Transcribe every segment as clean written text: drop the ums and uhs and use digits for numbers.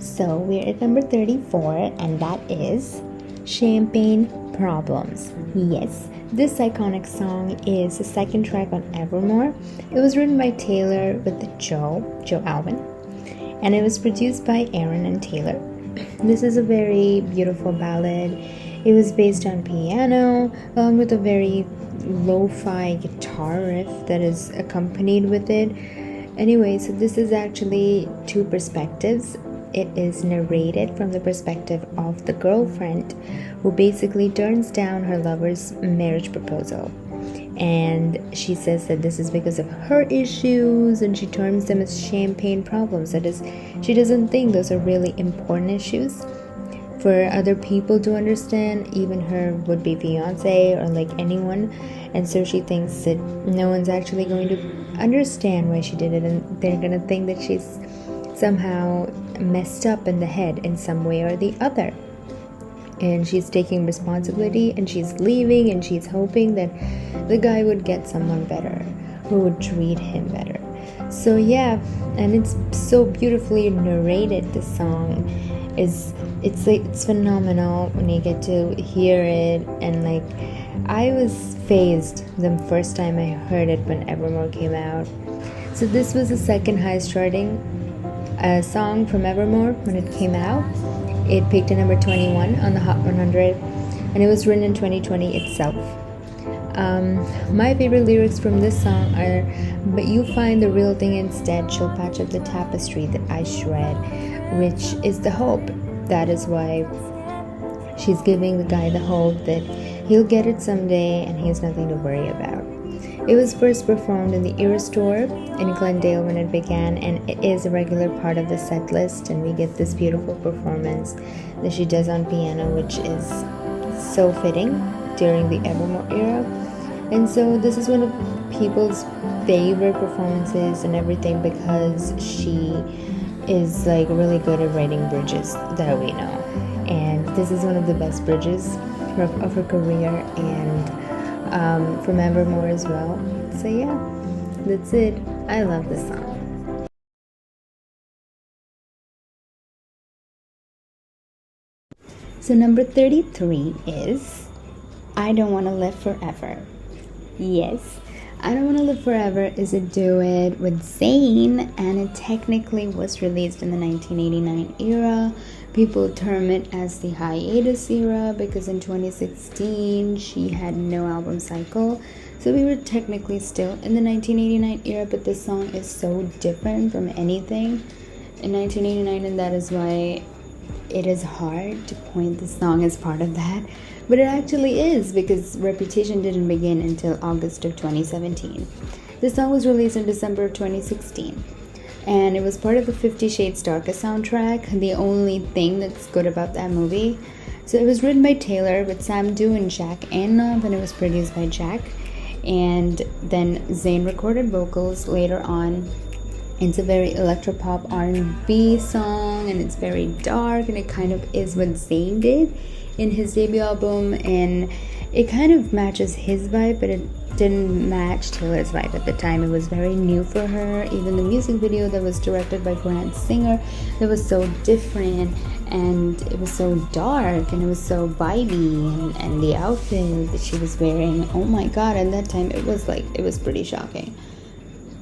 So we're at number 34, and that is Champagne Problems. Yes, this iconic song is the second track on Evermore. It was written by Taylor with Joe Alwyn, and it was produced by Aaron and Taylor. This is a very beautiful ballad. It was based on piano, along with a very lo-fi guitar riff that is accompanied with it. Anyway, so this is actually two perspectives. It is narrated from the perspective of the girlfriend who basically turns down her lover's marriage proposal. And she says that this is because of her issues, and she terms them as champagne problems. That is, she doesn't think those are really important issues for other people to understand, even her would-be fiance or like anyone. And so she thinks that no one's actually going to understand why she did it, and they're gonna think that she's somehow messed up in the head in some way or the other. And she's taking responsibility, and she's leaving, and she's hoping that the guy would get someone better who would treat him better. So yeah, and it's so beautifully narrated. The song is it's phenomenal when you get to hear it. And like, I was phased the first time I heard it when Evermore came out. So this was the second highest charting song from Evermore when it came out. It peaked at number 21 on the Hot 100, and it was written in 2020 itself. My favorite lyrics from this song are, "But you find the real thing instead, she'll patch up the tapestry that I shred," which is the hope. That is why she's giving the guy the hope that he'll get it someday and he has nothing to worry about. It was first performed in the Eras Tour in Glendale when it began, and it is a regular part of the set list, and we get this beautiful performance that she does on piano, which is so fitting during the Evermore era. And so this is one of people's favorite performances and everything, because she is like really good at writing bridges that we know, and this is one of the best bridges of her career, and from Evermore as well. So yeah, that's it. I love this song. So number 33 is I Don't Want to Live Forever. Yes, I Don't Want to Live Forever is a duet with Zayn, and it technically was released in the 1989 era. People term it as the hiatus era because in 2016 she had no album cycle. So we were technically still in the 1989 era, but this song is so different from anything in 1989, and that is why it is hard to point this song as part of that. But it actually is, because Reputation didn't begin until August of 2017. This song was released in December of 2016. And it was part of the 50 Shades Darker soundtrack, the only thing that's good about that movie. So it was written by Taylor with Sam Dew and Jack Antonoff, and it was produced by Jack. And then Zayn recorded vocals later on. It's a very electropop R&B song, and it's very dark, and it kind of is what Zayn did in his debut album, and it kind of matches his vibe, but it didn't match Taylor's vibe at the time. It was very new for her. Even the music video that was directed by Grant Singer, that was so different, and it was so dark, and it was so vibey, and the outfit that she was wearing, oh my god, at that time it was pretty shocking.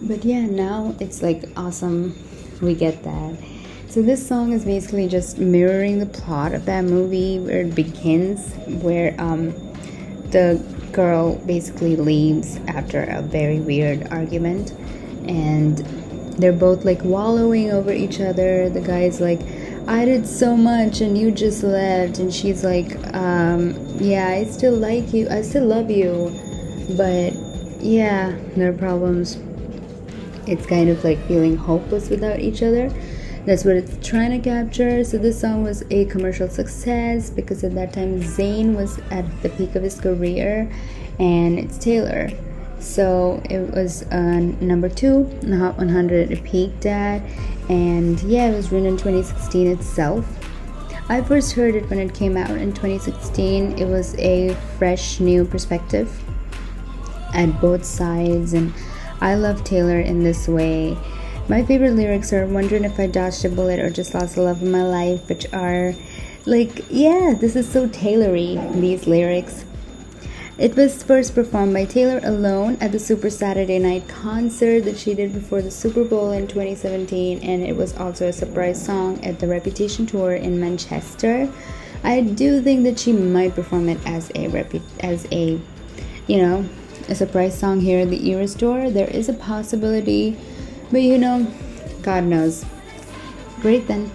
But yeah, now it's like awesome, we get that. So this song is basically just mirroring the plot of that movie where it begins, where the girl basically leaves after a very weird argument, and they're both like wallowing over each other. The guy's like, I did so much and you just left, and she's like, yeah, I still like you, I still love you, but yeah, there are problems. It's kind of like feeling hopeless without each other. That's what it's trying to capture. So this song was a commercial success because at that time Zayn was at the peak of his career, and it's Taylor. So it was number 2 in the Hot 100 it peaked at, and yeah, it was written in 2016 itself. I first heard it when it came out in 2016. It was a fresh new perspective at both sides, and I love Taylor in this way My favorite lyrics are "Wondering if I dodged a bullet or just lost the love of my life," which are like, yeah, this is so Taylory, these lyrics. It was first performed by Taylor alone at the Super Saturday Night concert that she did before the Super Bowl in 2017, and it was also a surprise song at the Reputation tour in Manchester. I do think that she might perform it as a you know a surprise song here at the Eras tour. There is a possibility, but God knows. Great then.